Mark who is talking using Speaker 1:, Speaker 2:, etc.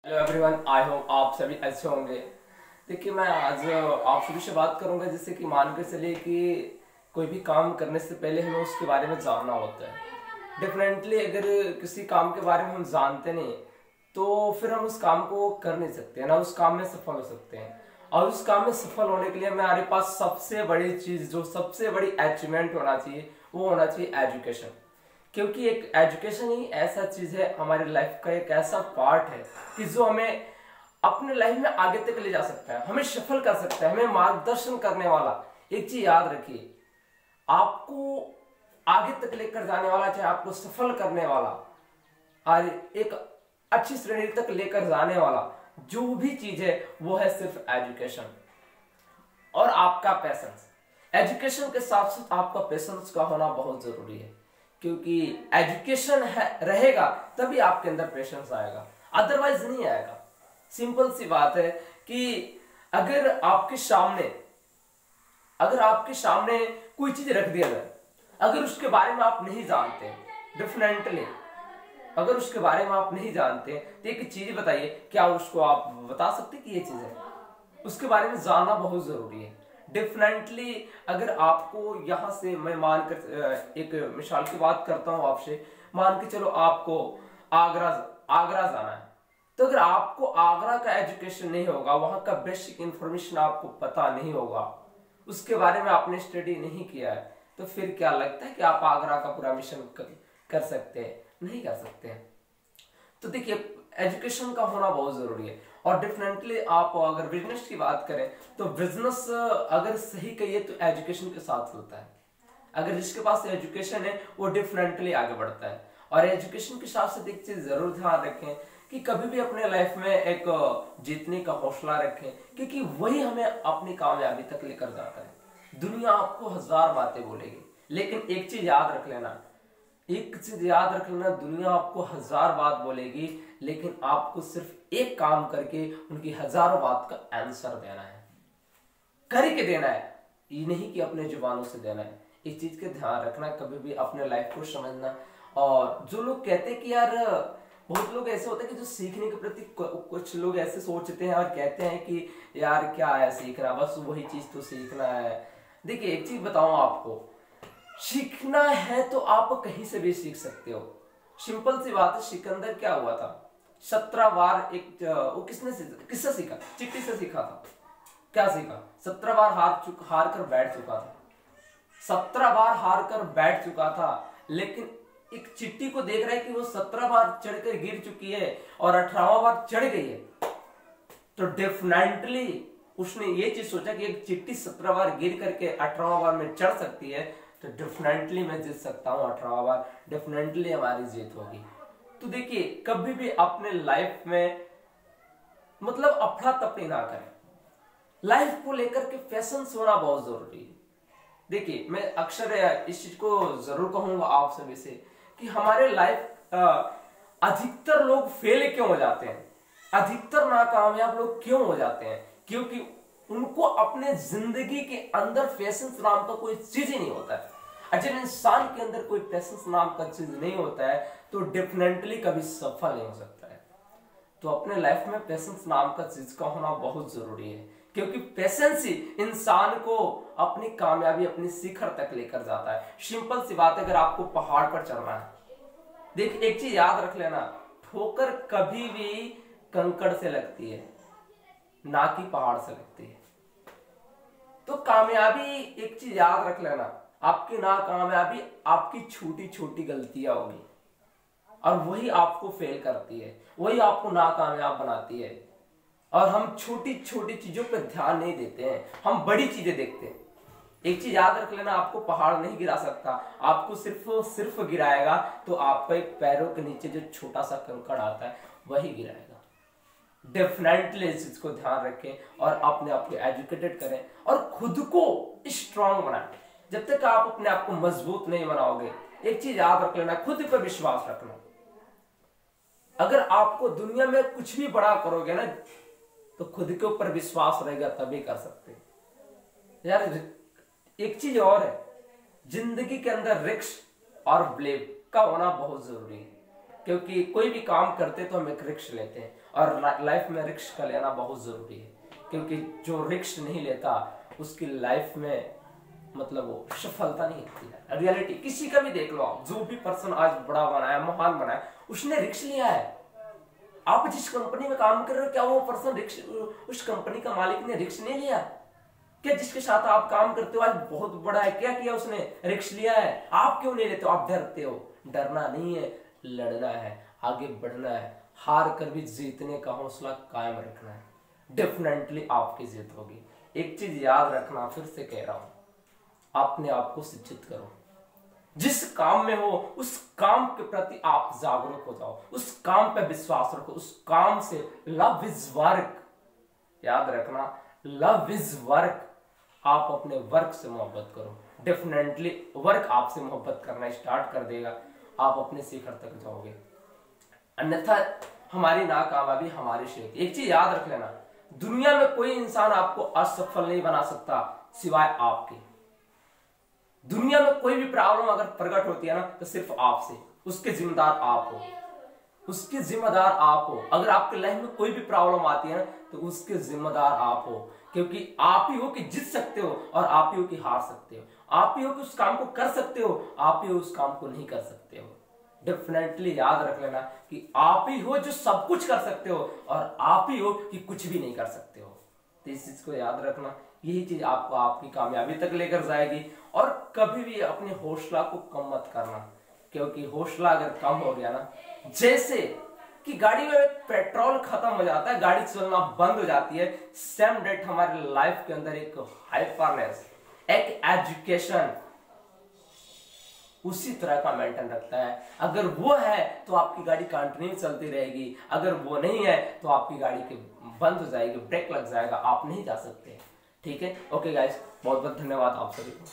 Speaker 1: Hello everyone, I hope आप सभी अच्छे होंगे। देखिए, मैं आज आप सभी से बात करूंगा जैसे कि मान के चलिए कि कोई भी काम करने से पहले हमें उसके बारे में जानना होता है। डेफिनेटली अगर किसी काम के बारे में हम जानते नहीं तो फिर हम उस काम को कर नहीं सकते ना, उस काम में सफल हो सकते हैं। और उस काम में सफल होने के लिए हमारे पास सबसे बड़ी चीज, जो सबसे बड़ी अचीवमेंट होना चाहिए, वो होना चाहिए एजुकेशन। क्योंकि एक एजुकेशन ही ऐसा चीज है, हमारी लाइफ का एक ऐसा पार्ट है कि जो हमें अपने लाइफ में आगे तक ले जा सकता है, हमें सफल कर सकता है, हमें मार्गदर्शन करने वाला। एक चीज याद रखिए, आपको आगे तक लेकर जाने वाला, चाहे आपको सफल करने वाला और एक अच्छी श्रेणी तक लेकर जाने वाला जो भी चीज है वो है सिर्फ एजुकेशन और आपका पैसेंस। एजुकेशन के साथ साथ आपका पैसेंस का होना बहुत जरूरी है, क्योंकि एजुकेशन है रहेगा तभी आपके अंदर पेशेंस आएगा, अदरवाइज नहीं आएगा। सिंपल सी बात है कि अगर आपके सामने कोई चीज रख दिया जाए, अगर उसके बारे में आप नहीं जानते, डेफिनेटली अगर उसके बारे में आप नहीं जानते तो एक चीज बताइए, क्या उसको आप बता सकते कि ये चीज है? उसके बारे में जानना बहुत जरूरी है। डेफिनेटली अगर आपको यहां से, मैं मानकर एक मिसाल की बात करता हूं आपसे, मान के चलो आपको आगरा आगरा जाना है, तो अगर आपको आगरा का एजुकेशन नहीं होगा, वहां का बेसिक इंफॉर्मेशन आपको पता नहीं होगा, उसके बारे में आपने स्टडी नहीं किया है, तो फिर क्या लगता है कि आप आगरा का पूरा मिशन कर सकते हैं? नहीं कर सकते हैं। तो देखिए, एजुकेशन का होना बहुत जरूरी है। और डेफिनेटली आप अगर बिजनेस की बात करें तो बिजनेस अगर सही कहिए तो एजुकेशन के साथ होता है। अगर जिसके पास एजुकेशन है वो डेफिनेटली आगे बढ़ता है। और एजुकेशन के साथ साथ एक चीज जरूर ध्यान रखें कि कभी भी अपने लाइफ में एक जीतने का हौसला रखें, क्योंकि वही हमें अपनी कामयाबी तक लेकर जाता है। दुनिया आपको हजार बातें बोलेगी, लेकिन एक चीज याद रख लेना, दुनिया आपको हजार बात बोलेगी, लेकिन आपको सिर्फ एक काम करके उनकी हजारों बात का आंसर देना है, करके देना है, ये नहीं कि अपने जुबानों से देना है। इस चीज का ध्यान रखना, कभी भी अपने लाइफ को समझना। और जो लोग कहते हैं कि यार, बहुत लोग ऐसे होते हैं कि जो सीखने के प्रति, कुछ लोग ऐसे सोचते हैं और कहते हैं कि यार क्या है सीखना, बस वही चीज तो सीखना है। देखिए, एक चीज बताऊं आपको, सीखना है तो आप कहीं से भी सीख सकते हो। सिंपल सी बात है, सिकंदर क्या हुआ था, 17 बार वो किससे सीखा? चिट्ठी से सीखा था। क्या सीखा? 17 बार हार कर बैठ चुका था। 17 बार हार कर बैठ चुका था, लेकिन एक चिट्ठी को देख रहा है कि वो 17 बार चढ़कर गिर चुकी है और 18वां बार चढ़ गई है। तो डेफिनेटली उसने ये चीज सोचा कि एक चिट्ठी 17 बार गिर करके 18वां बार में चढ़ सकती है, तो डेफिनेटली मैं जीत सकता हूं 18वां बार, डेफिनेटली हमारी जीत होगी। तो देखिए, कभी भी अपने लाइफ में मतलब अफड़ा तफड़ी ना करें, लाइफ को लेकर के पैशंस होना बहुत जरूरी है। देखिए, मैं अक्सर इस चीज को जरूर कहूंगा आप सभी से कि हमारे लाइफ अधिकतर लोग फेल क्यों हो जाते हैं, अधिकतर नाकामयाब लोग क्यों हो जाते हैं? क्योंकि उनको अपने जिंदगी के अंदर पैशंस नाम का कोई चीज ही नहीं होता है। जब इंसान के अंदर कोई पैशंस नाम का चीज नहीं होता है तो डेफिनेटली कभी सफल नहीं हो सकता है। तो अपने लाइफ में पैशंस नाम का चीज का होना बहुत जरूरी है, क्योंकि पैशंस ही इंसान को अपनी कामयाबी, अपनी शिखर तक लेकर जाता है। सिंपल सी बात है, अगर आपको पहाड़ पर चढ़ना है, देख एक चीज याद रख लेना, ठोकर कभी भी कंकड़ से लगती है, ना कि पहाड़ से लगती है। तो कामयाबी, एक चीज याद रख लेना, आपकी नाकामयाबी आपकी छोटी छोटी गलतियां होगी और वही आपको फेल करती है, वही आपको नाकामयाब बनाती है। और हम छोटी छोटी चीजों पर ध्यान नहीं देते हैं, हम बड़ी चीजें देखते हैं। एक चीज याद रख लेना, आपको पहाड़ नहीं गिरा सकता, आपको सिर्फ गिराएगा तो आपको एक पैरों के नीचे जो छोटा सा कंकड़ आता है वही गिराएगा। डेफिनेटली इस चीज को ध्यान रखें और अपने आप को एजुकेटेड करें और खुद को स्ट्रांग बनाएं। जब तक आप अपने आप को मजबूत नहीं बनाओगे, एक चीज याद रख लेना, खुद पर विश्वास रखना। अगर आपको दुनिया में कुछ भी बड़ा करोगे ना, तो खुद के ऊपर विश्वास रहेगा तभी कर सकते हैं। यार एक चीज और है, जिंदगी के अंदर रिस्क और ब्लेम का होना बहुत जरूरी है, क्योंकि कोई भी काम करते तो हम एक रिस्क लेते हैं और लाइफ में रिस्क का लेना बहुत जरूरी है, क्योंकि जो रिस्क नहीं लेता उसकी लाइफ में मतलब वो सफलता नहीं होती है। रियलिटी किसी का भी देख लो आप, जो भी पर्सन आज बड़ा बना है, महान बना है, उसने रिस्क लिया है। आप जिस कंपनी में काम कर रहे हो, क्या वो पर्सन उस कंपनी का मालिक ने रिस्क नहीं लिया? क्या जिसके साथ आप काम करते हो आज बहुत बड़ा है, क्या किया उसने? रिस्क लिया है। आप क्यों नहीं लेते हो? आप डरते हो। डरना नहीं है, लड़ना है, आगे बढ़ना है, हार कर भी जीतने का हौसला कायम रखना है। डेफिनेटली आपकी जीत होगी। एक चीज याद रखना, फिर से कह रहा हूं, अपने आप को शिक्षित करो। जिस काम में हो उस काम के प्रति आप जागरूक हो जाओ, उस काम पे विश्वास रखो, उस काम से लव इज वर्क। याद रखना, लव इज वर्क। आप अपने वर्क से मोहब्बत करो, डेफिनेटली वर्क आपसे मोहब्बत करना स्टार्ट कर देगा, आप अपने शिखर तक जाओगे। अन्यथा हमारी नाकामयाबी हमारी शेख। एक चीज याद रख लेना, दुनिया में कोई इंसान आपको असफल नहीं बना सकता सिवाय आपके। दुनिया में कोई भी प्रॉब्लम अगर प्रकट होती है ना, तो सिर्फ आपसे, उसके जिम्मेदार आप हो, उसके जिम्मेदार आप हो। अगर आपके लाइफ में कोई भी प्रॉब्लम आती है ना, तो उसके जिम्मेदार आप हो, क्योंकि आप ही हो कि जीत सकते हो और आप ही हो कि हार सकते हो। आप ही हो कि उस काम को कर सकते हो, आप ही हो उस काम को नहीं कर सकते हो। डेफिनेटली याद रख लेना कि आप ही हो जो सब कुछ कर सकते हो और आप ही हो कि कुछ भी नहीं कर सकते हो। तो इस चीज को याद रखना, यही चीज आपको आपकी कामयाबी तक लेकर जाएगी। और कभी भी अपने हौसला को कम मत करना, क्योंकि हौसला अगर कम हो गया ना, जैसे कि गाड़ी में पेट्रोल खत्म हो जाता है, गाड़ी चलना बंद हो जाती है, सेम डेट हमारे लाइफ के अंदर एक हाइपरनेस, एक एजुकेशन उसी तरह का मेंटेन रखता है। अगर वो है तो आपकी गाड़ी कंटिन्यू चलती रहेगी, अगर वो नहीं है तो आपकी गाड़ी के बंद हो जाएगी, ब्रेक लग जाएगा, आप नहीं जा सकते। ठीक है, ओके गाइस, बहुत बहुत धन्यवाद आप सभी को।